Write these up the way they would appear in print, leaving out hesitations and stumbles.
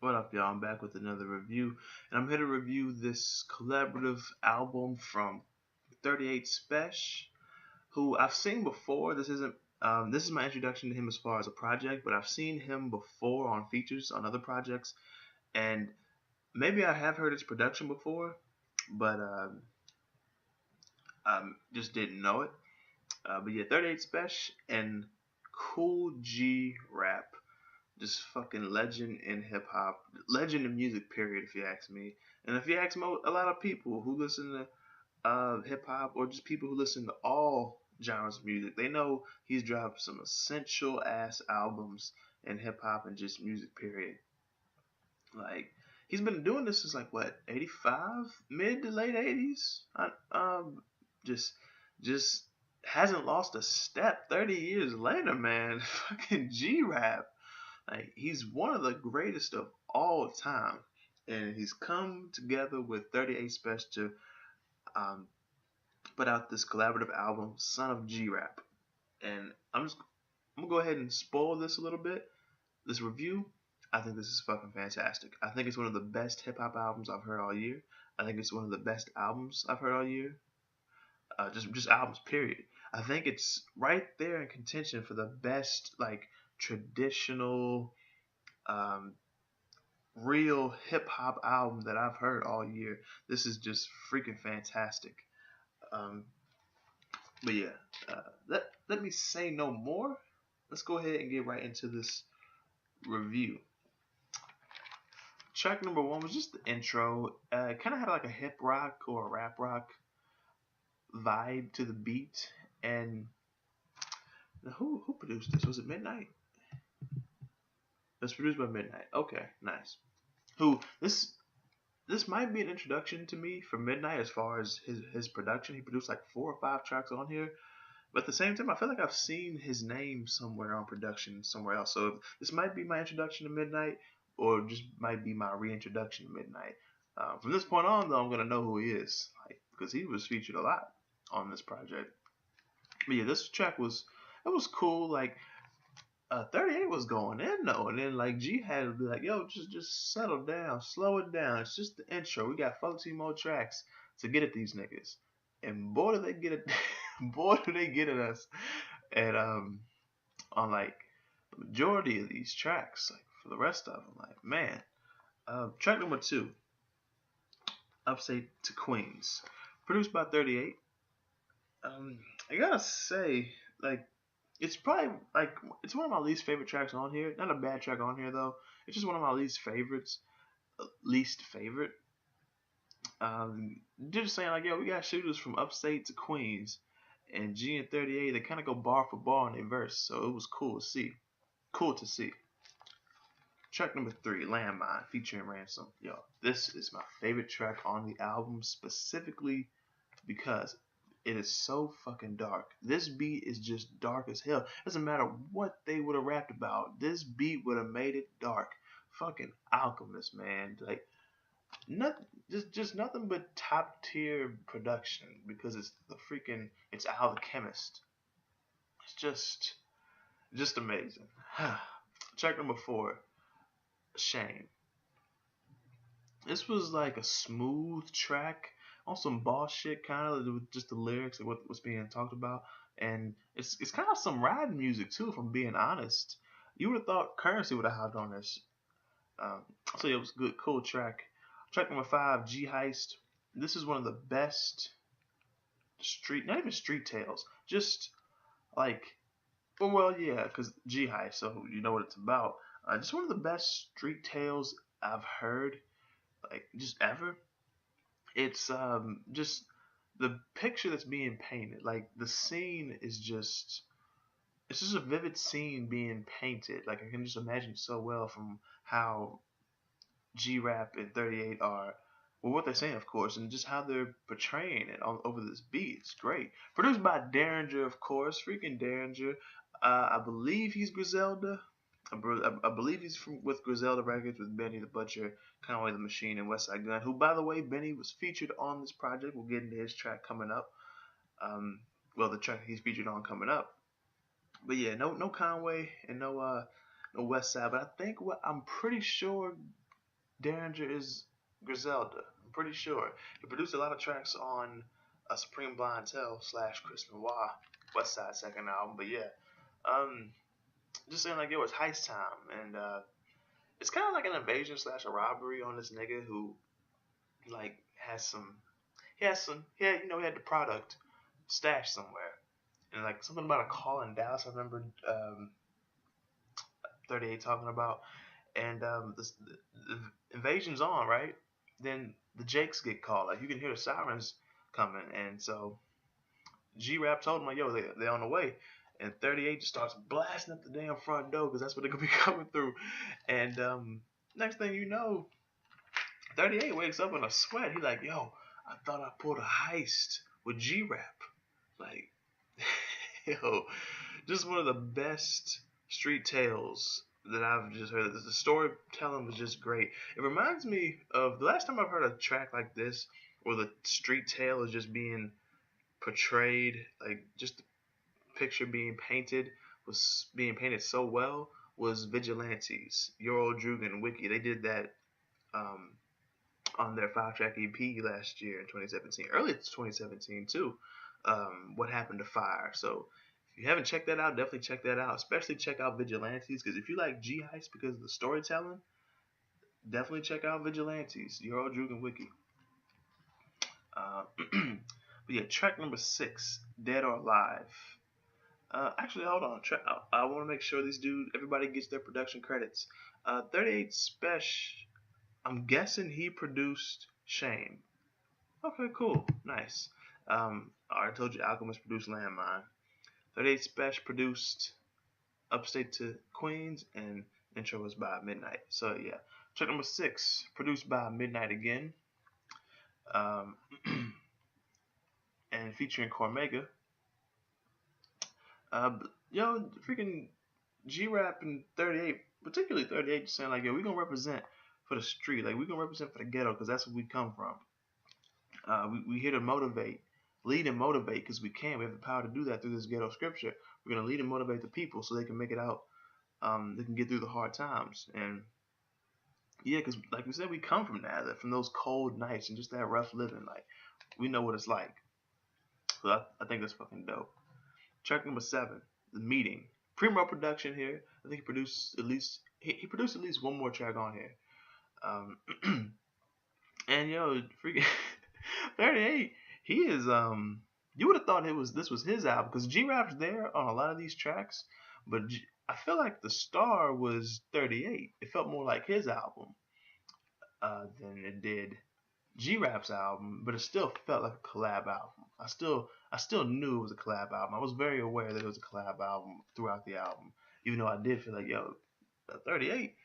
What up, y'all? I'm back with another review, and I'm here to review this collaborative album from 38 Spesh, who I've seen before. This is my introduction to him as far as a project, but I've seen him before on features on other projects, and maybe I have heard his production before, but just didn't know it. But yeah, 38 Spesh and Cool G Rap. Just fucking legend in hip hop, legend in music, period. If you ask me, and if you ask a lot of people who listen to hip hop or just people who listen to all genres of music, they know he's dropped some essential ass albums in hip hop and just music, period. Like he's been doing this since like what 85, mid to late 80s. Just just hasn't lost a step 30 years later, man. Fucking G Rap. Like he's one of the greatest of all time, and he's come together with 38 Spesh to um, put out this collaborative album, Son of G Rap. And I'm gonna go ahead and spoil this a little bit. This review, I think this is fucking fantastic. I think it's one of the best hip hop albums I've heard all year. I think it's one of the best albums I've heard all year. Just albums, period. I think it's right there in contention for the best like traditional um, real hip hop album that I've heard all year. This is just freaking fantastic. Um, but yeah, let me say no more. Let's go ahead and get right into this review. Track number one was just the intro. It kind of had like a hip rock or a rap rock vibe to the beat. And who produced this? Was it Midnight? It was produced by Midnight. Okay, nice. Who this might be an introduction to me for Midnight as far as his production. He produced like 4 or 5 tracks on here, but at the same time, I feel like I've seen his name somewhere on production somewhere else. So this might be my introduction to Midnight, or just might be my reintroduction to Midnight. From this point on, though, I'm gonna know who he is, like because he was featured a lot on this project. But yeah, this track was it was cool. Like 38 was going in though, and then like G had to be like, "Yo, just settle down, slow it down. It's just the intro. We got 14 more tracks to get at these niggas." And boy, do they get it! Boy, do they get at us! And on like the majority of these tracks, like for the rest of them, like man, track number two, "Upstate to Queens," produced by 38. I gotta say, like it's probably like it's one of my least favorite tracks on here. Not a bad track on here though. It's just one of my least favorites. Least favorite. They're just saying like, yo, we got shooters from upstate to Queens, and G and 38 they kind of go bar for bar in their verse, so it was cool to see. Cool to see. Track number three, Landmine, featuring Ransom. Yo, this is my favorite track on the album specifically because it is so fucking dark. This beat is just dark as hell. Doesn't matter what they would have rapped about. This beat would have made it dark. Fucking Alchemist, man. Like not just nothing but top tier production because it's Al the Chemist. It's just amazing. Track number four, Shame. This was like a smooth track on some boss shit, kind of with just the lyrics and what was being talked about, and it's kind of some riding music too. If I'm being honest, you would have thought Currency would have hopped on this. Um, so yeah, it was a good, cool track. Track number five, G Heist. This is one of the best not even street tales, just like, well, yeah, because G Heist, so you know what it's about. Just one of the best street tales I've heard, like just ever. It's just the picture that's being painted. Like the scene is just it's just a vivid scene being painted. Like I can just imagine it so well from how G Rap and 38 are well what they're saying of course and just how they're portraying it on over this beat. It's great. Produced by Derringer, of course, freaking Derringer. I believe he's Griselda. I believe he's from with Griselda Records with Benny the Butcher, Conway the Machine, and Westside Gun. Who, by the way, Benny was featured on this project. We'll get into his track coming up. Um, well, the track he's featured on coming up. But yeah, no Conway and no Westside. But I think what I'm pretty sure Derringer is Griselda. I'm pretty sure. He produced a lot of tracks on a Supreme Blientele / Chris Noir West Side second album. But yeah, um, just saying like yo, it's heist time, and it's kind of like an invasion / a robbery on this nigga who like has some. He has some. He had the product stashed somewhere, and like something about a call in Dallas. I remember 38 talking about, and the invasion's on, right? Then the Jakes get called. Like you can hear the sirens coming, and so G-Rap told him like, "Yo, they on the way." And 38 just starts blasting up the damn front door because that's what they're gonna be coming through. And next thing you know, 38 wakes up in a sweat. He like, "Yo, I thought I pulled a heist with G-Rap." Like, yo, just one of the best street tales that I've just heard. The storytelling was just great. It reminds me of the last time I've heard a track like this, where the street tale is just being portrayed, like just the picture being painted was being painted so well. Was Vigilantes, Euro Drugan Wiki. They did that um, on their 5-track EP last year in 2017, early 2017 too. What happened to Fire? So if you haven't checked that out, definitely check that out. Especially check out Vigilantes because if you like G Heist because of the storytelling, definitely check out Vigilantes, Euro Drugan Wiki. But yeah, track number 6, Dead or Alive. Actually, hold on. I want to make sure everybody gets their production credits. 38 Spesh, I'm guessing he produced Shame. Okay, cool. Nice. I already told you Alchemist produced Landmine. 38 Spesh produced Upstate to Queens, and intro was by Midnight. So yeah. Track number 6, produced by Midnight again. Um, and featuring Cormega. Yo, freaking G-Rap and 38, particularly 38, just saying like, yo, we gonna represent for the street, like we gonna represent for the ghetto, because that's where we come from. We here to motivate, lead and motivate, because we can. We have the power to do that through this ghetto scripture. We're gonna lead and motivate the people so they can make it out. They can get through the hard times, and yeah, because like we said, we come from from those cold nights and just that rough living. Like we know what it's like. So I think that's fucking dope. Track number 7, The Meeting. Primo production here. I think he produced at least one more track on here. And yo, freaking 38. He is You would have thought this was his album because G-Rap's there on a lot of these tracks, but I feel like the star was 38. It felt more like his album than it did G-Rap's album, but it still felt like a collab album. I still knew it was a collab album. I was very aware that it was a collab album throughout the album, even though I did feel like, yo, 38,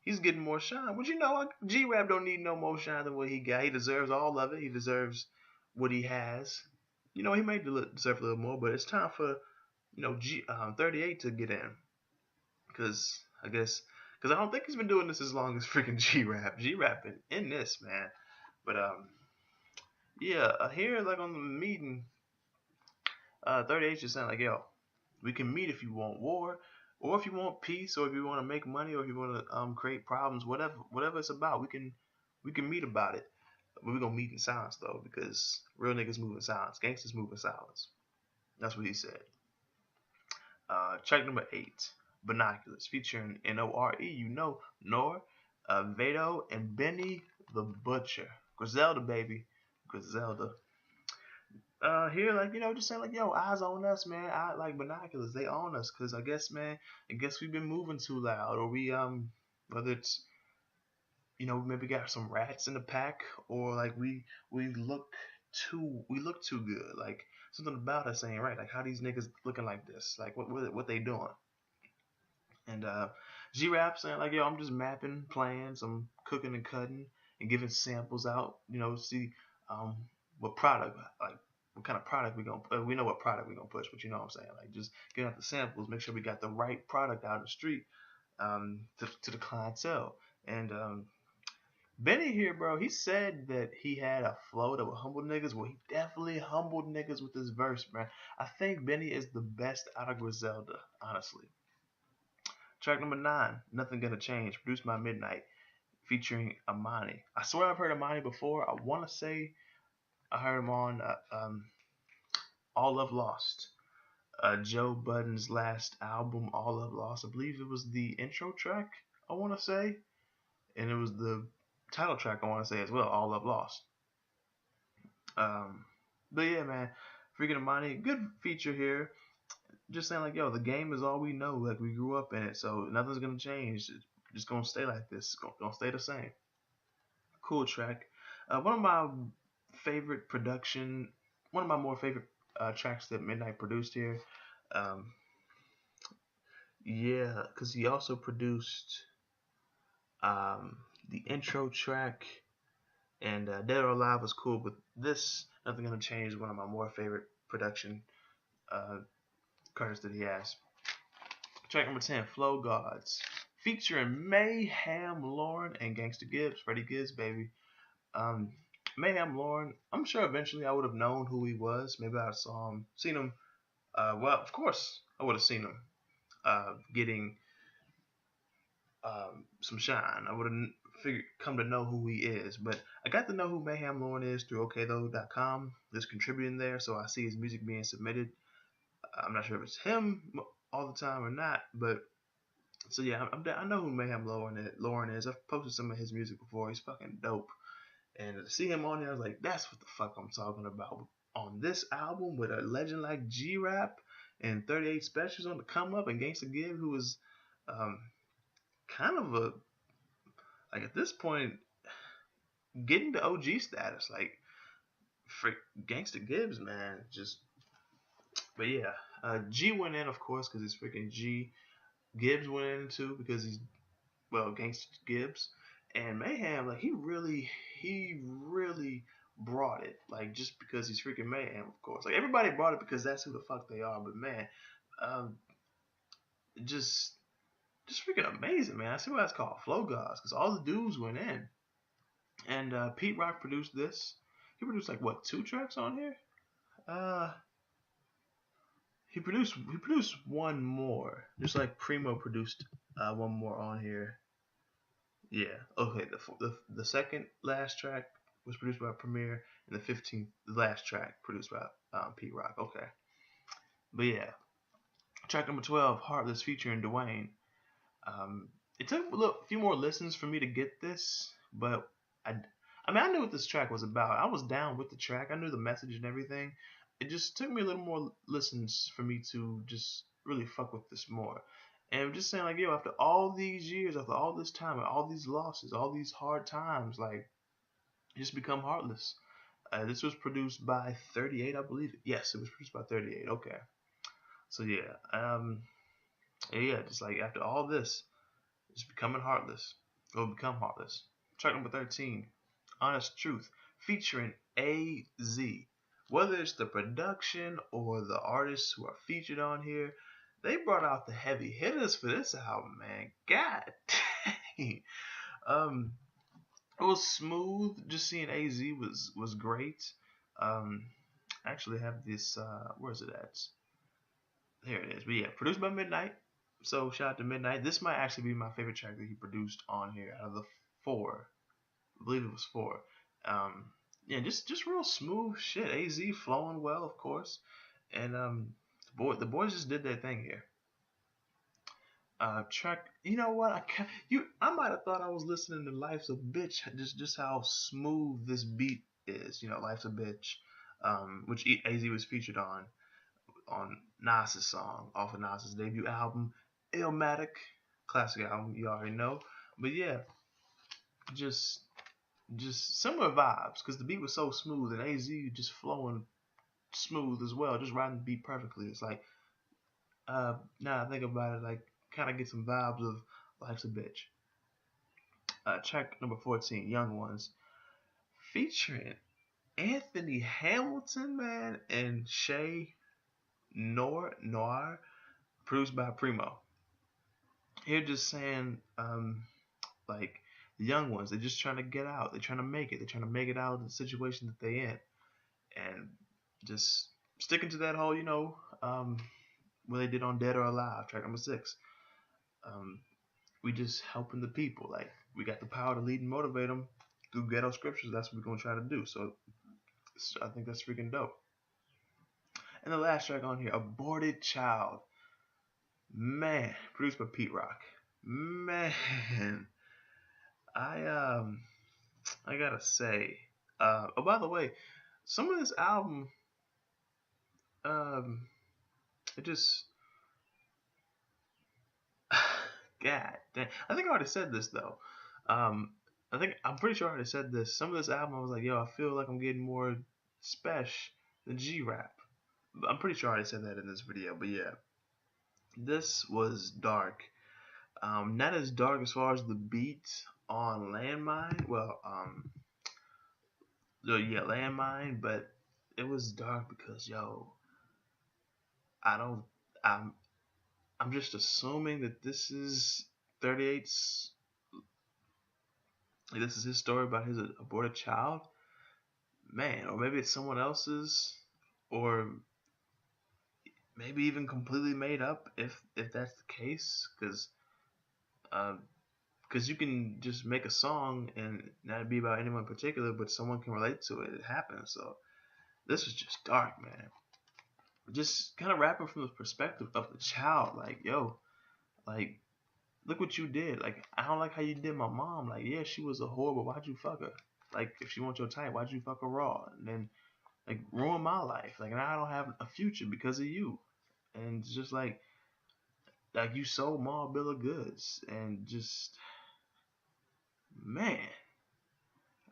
he's getting more shine. But you know, G-Rap don't need no more shine than what he got. He deserves all of it. He deserves what he has. You know, he may deserve a little more, but it's time for 38 to get in, because I don't think he's been doing this as long as freaking G-Rap. G-Rap been in this, man. But yeah, here like on the meeting, 38 just saying like, yo, we can meet if you want war, or if you want peace, or if you want to make money, or if you want to create problems, whatever it's about, we can meet about it. But we're gonna meet in silence though, because real niggas move in silence, gangsters move in silence. That's what he said. Track number 8, Binoculars, featuring Nore, Nor, Vado, and Benny the Butcher. Griselda, baby. Griselda. Here, like, just saying, like, yo, eyes on us, man. I like Binoculars. They own us, because I guess we've been moving too loud, or whether it's, maybe got some rats in the pack, or like we look too good. Like, something about us ain't right. Like, how these niggas looking like this? Like, what they doing? And G-Rap saying like, yo, I'm just mapping plans, I'm cooking and cutting and giving samples out, see what product, like what kind of product we know what product we're gonna push, but you know what I'm saying, like just getting out the samples, make sure we got the right product out in the street to the clientele. And Benny here, bro, he said that he had a flow that would humble niggas. Well, he definitely humbled niggas with this verse, man. I think Benny is the best out of Griselda, honestly. Track number 9, Nothing Gonna Change, produced by Midnight, featuring Amani. I swear I've heard Amani before. I want to say I heard him on All Love Lost. Joe Budden's last album, All Love Lost. I believe it was the intro track, I want to say. And it was the title track, I want to say as well, All Love Lost. But yeah, man, freaking Amani, good feature here. Just saying, like, yo, the game is all we know. Like, we grew up in it, so nothing's gonna change. It's just gonna stay like this. It's gonna stay the same. Cool track. One of my favorite production, one of my more favorite tracks that Midnight produced here. Um, yeah, because he also produced the intro track, and Dead or Alive was cool, but this, Nothing Gonna Change, is one of my more favorite production credits that he has. Track number 10, Flow Gods, featuring Mayhem Lauren and Gangsta Gibbs, Freddie Gibbs, baby. Mayhem Lauren, I'm sure eventually I would have known who he was. Maybe I seen him. Well, of course I would have seen him getting some shine. I would have come to know who he is. But I got to know who Mayhem Lauren is through OKThough.com. Just contributing there, so I see his music being submitted. I'm not sure if it's him all the time or not, but so yeah, I know who Mayhem Lauren is. I've posted some of his music before. He's fucking dope. And to see him on there, I was like, that's what the fuck I'm talking about. On this album with a legend like G-Rap and 38 Specials on the come up, and Gangsta Gibb, who was kind of like at this point getting to OG status. Like, frick, Gangsta Gibbs, man, just. But yeah, G went in, of course, because he's freaking G. Gibbs went in too because he's, well, Gangsta Gibbs. And Mayhem, like, he really brought it. Like, just because he's freaking Mayhem, of course. Like, everybody brought it because that's who the fuck they are. But man, just freaking amazing, man. I see why it's called Flow Gods, because all the dudes went in. And Pete Rock produced this. He produced like what, 2 tracks on here? He produced one more. Just like Primo produced one more on here. Yeah. Okay. The second last track was produced by Premier, and the last track produced by Pete Rock. Okay. But yeah, track number 12, Heartless featuring Dwayne. It took a few more listens for me to get this, but I knew what this track was about. I was down with the track. I knew the message and everything. It just took me a little more listens for me to just really fuck with this more. And I'm just saying, like, yo, after all these years, after all this time, and all these losses, all these hard times, like, just become heartless. This was produced by 38, I believe. Yes, it was produced by 38. Okay. So yeah, just like after all this, just becoming heartless. Or become heartless. Track number 13, Honest Truth, featuring AZ. Whether it's the production or the artists who are featured on here, they brought out the heavy hitters for this album, man. God dang. It was smooth. Just seeing AZ was great. I actually have this. Where is it at? Here it is. But yeah, produced by Midnight. So shout out to Midnight. This might actually be my favorite track that he produced on here out of the 4. I believe it was 4. Yeah, just real smooth shit. AZ flowing well, of course, and the boys just did their thing here. Track, you know what? I might have thought I was listening to Life's a Bitch. Just how smooth this beat is. You know, Life's a Bitch, which AZ was featured on Nas's song off of Nas's debut album, Illmatic, classic album, you already know. But yeah, just similar vibes, because the beat was so smooth and AZ just flowing smooth as well, just riding the beat perfectly. It's like, now I think about it, like, kind of get some vibes of Life's a Bitch. Track number 14, Young Ones, featuring Anthony Hamilton, man, and Shay Noir, produced by Primo. Here just saying, like, the young ones, they're just trying to get out. They're trying to make it. They're trying to make it out of the situation that they're in. And just sticking to that whole, what they did on Dead or Alive, track number 6. We just helping the people. Like, we got the power to lead and motivate them through ghetto scriptures. That's what we're gonna try to do. So I think that's freaking dope. And the last track on here, Aborted Child. Man, produced by Pete Rock. Man, I I gotta say, oh, by the way, some of this album, um it just God damn. I think I already said this though. Um, I'm pretty sure I already said this. Some of this album, I was like, yo, I feel like I'm getting more Spesh than G-Rap. I'm pretty sure I already said that in this video, but yeah, this was dark. Not as dark as far as the beat on Landmine. Well, yeah, Landmine, but it was dark because yo, I don't, I'm, I'm just assuming that this is 38's. Like, this is his story about his aborted child, man, or maybe it's someone else's, or maybe even completely made up if that's the case, because you can just make a song and not be about anyone in particular, but someone can relate to it. It happens. So this was just dark, man. Just kind of rapping from the perspective of the child, like yo, like look what you did. Like I don't like how you did my mom. Like yeah, she was a whore, but why'd you fuck her? Like if she wants your type, why'd you fuck her raw? And then like ruin my life. Like now I don't have a future because of you. And it's just like you sold my bill of goods, and just man,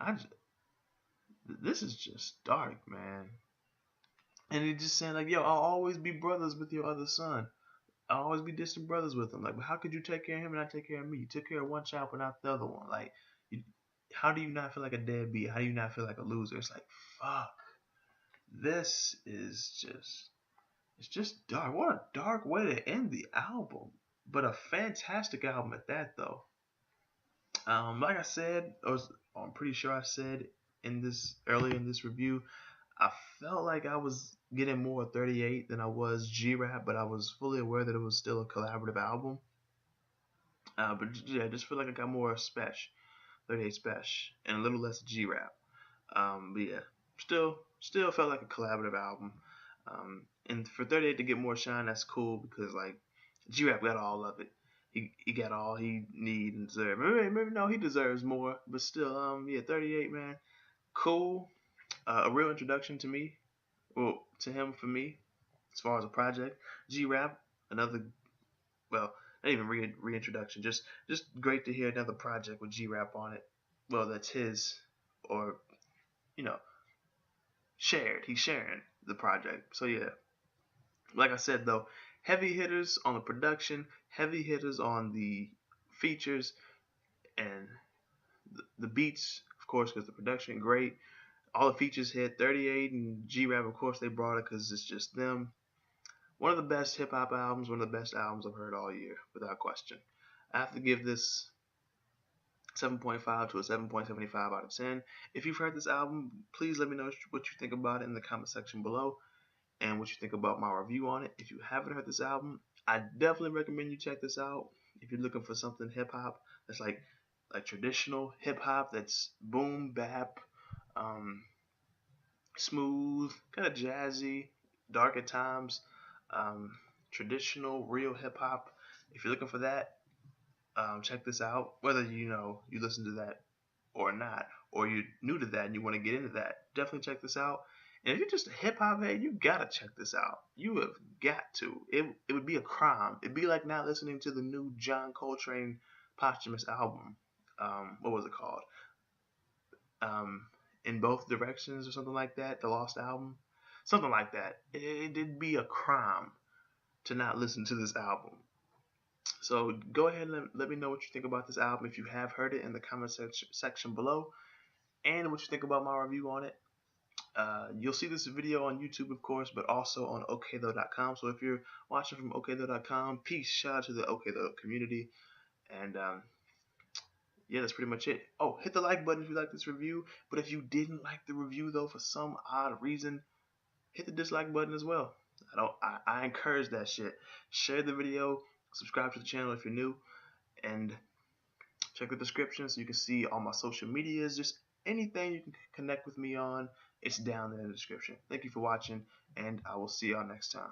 I just, this is just dark, man. And he just saying like, yo, I'll always be brothers with your other son. I'll always be distant brothers with him. Like, but how could you take care of him and not take care of me? You took care of one child but not the other one. Like, you, how do you not feel like a deadbeat? How do you not feel like a loser? It's like, fuck. This is just, it's just dark. What a dark way to end the album. But a fantastic album at that, though. Like I said, I'm pretty sure I said in this earlier in this review, I felt like I was getting more 38 than I was G-Rap, but I was fully aware that it was still a collaborative album. But yeah, I just feel like I got more Spesh, 38 Spesh, and a little less G-Rap. But yeah, still felt like a collaborative album. And for 38 to get more shine, that's cool because like G-Rap got all of it. He got all he need and deserve. Maybe no, he deserves more, but still, yeah, 38 man, cool. A real introduction to me, well, to him for me, as far as a project. G-Rap, another, well, not even reintroduction, just great to hear another project with G-Rap on it. Well, that's his, or you know, shared. He's sharing the project. So yeah, like I said though, heavy hitters on the production, heavy hitters on the features, and the beats, of course, because the production great. All the features hit. 38 and G-Rap, of course, they brought it because it's just them. One of the best hip hop albums, one of the best albums I've heard all year, without question. I have to give this 7.5 to a 7.75 out of 10. If you've heard this album, please let me know what you think about it in the comment section below and what you think about my review on it. If you haven't heard this album, I definitely recommend you check this out. If you're looking for something hip hop that's like traditional hip hop, that's boom bap, smooth, kind of jazzy, dark at times, traditional, real hip hop. If you're looking for that, check this out. Whether you listen to that or not, or you're new to that and you want to get into that, definitely check this out. And if you're just a hip hop head, you gotta check this out. You have got to. It would be a crime. It'd be like not listening to the new John Coltrane posthumous album. What was it called? In Both Directions or something like that. The Lost Album, something like that. It'd be a crime to not listen to this album. So go ahead and let me know what you think about this album if you have heard it in the comment section below, and what you think about my review on it. You'll see this video on YouTube, of course, but also on okaythough.com. So if you're watching from okaythough.com, peace, shout out to the okaythough community. And yeah, that's pretty much it. Oh, hit the like button if you like this review. But if you didn't like the review, though, for some odd reason, hit the dislike button as well. I encourage that shit. Share the video, subscribe to the channel if you're new, and Check the description so you can see all my social medias. Just anything you can connect with me on, it's down in the description. Thank you for watching, and I will see y'all next time.